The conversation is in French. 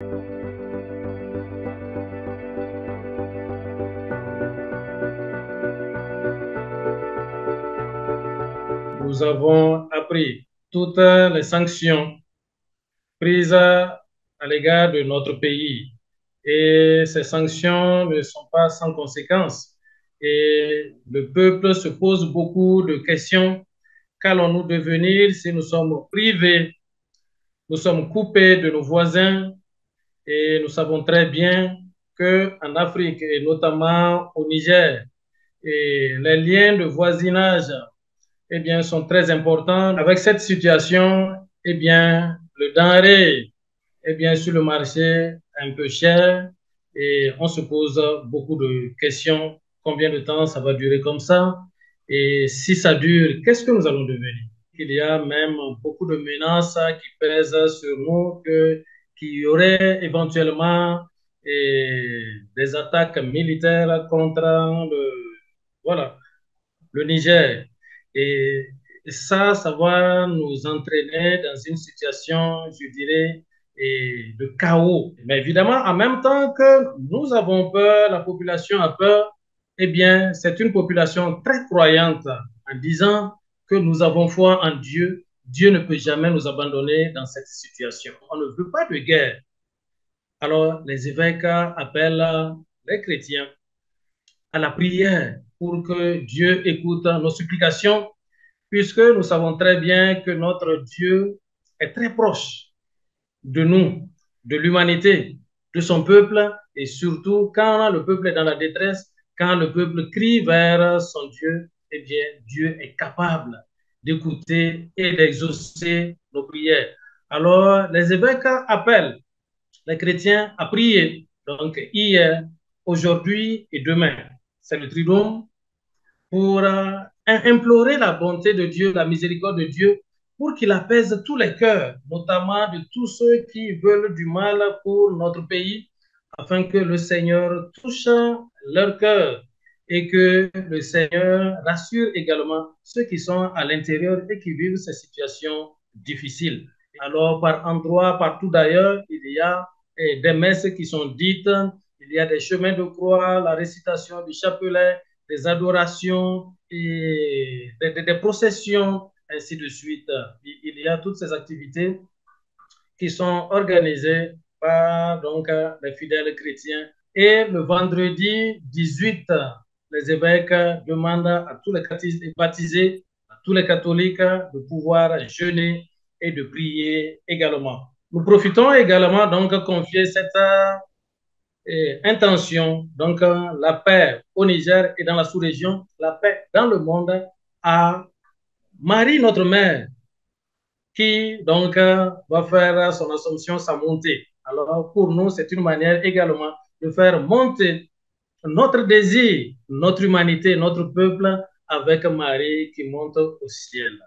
Nous avons appris toutes les sanctions prises à l'égard de notre pays. Et ces sanctions ne sont pas sans conséquences. Et le peuple se pose beaucoup de questions. Qu'allons-nous devenir si nous sommes privés, nous sommes coupés de nos voisins? Et nous savons très bien qu'en Afrique, et notamment au Niger, et les liens de voisinage sont très importants. Avec cette situation, le denrée sur le marché un peu cher et on se pose beaucoup de questions. Combien de temps ça va durer comme ça? Et si ça dure, qu'est-ce que nous allons devenir? Il y a même beaucoup de menaces qui pèsent sur nous, qu'il y aurait éventuellement des attaques militaires contre voilà, le Niger. Et ça va nous entraîner dans une situation, je dirais, de chaos. Mais évidemment, en même temps que nous avons peur, la population a peur, c'est une population très croyante en disant que nous avons foi en Dieu. Dieu ne peut jamais nous abandonner dans cette situation. On ne veut pas de guerre. Alors, les évêques appellent les chrétiens à la prière pour que Dieu écoute nos supplications, puisque nous savons très bien que notre Dieu est très proche de nous, de l'humanité, de son peuple, et surtout quand le peuple est dans la détresse, quand le peuple crie vers son Dieu, Dieu est capable d'écouter et d'exaucer nos prières. Alors, les évêques appellent les chrétiens à prier. Donc, hier, aujourd'hui et demain, c'est le tridôme pour implorer la bonté de Dieu, la miséricorde de Dieu, pour qu'il apaise tous les cœurs, notamment de tous ceux qui veulent du mal pour notre pays, afin que le Seigneur touche leur cœur et que le Seigneur rassure également ceux qui sont à l'intérieur et qui vivent ces situations difficiles. Alors, par endroits, partout d'ailleurs, il y a des messes qui sont dites, il y a des chemins de croix, la récitation du chapelet, des adorations et des processions, ainsi de suite. Il y a toutes ces activités qui sont organisées par les fidèles chrétiens. Et le vendredi 18, les évêques demandent à tous les baptisés, à tous les catholiques de pouvoir jeûner et de prier également. Nous profitons également donc de confier cette intention, donc la paix au Niger et dans la sous-région, la paix dans le monde, à Marie, notre mère, qui donc va faire son Assomption, sa montée. Alors pour nous, c'est une manière également de faire monter notre désir, notre humanité, notre peuple avec Marie qui monte au ciel.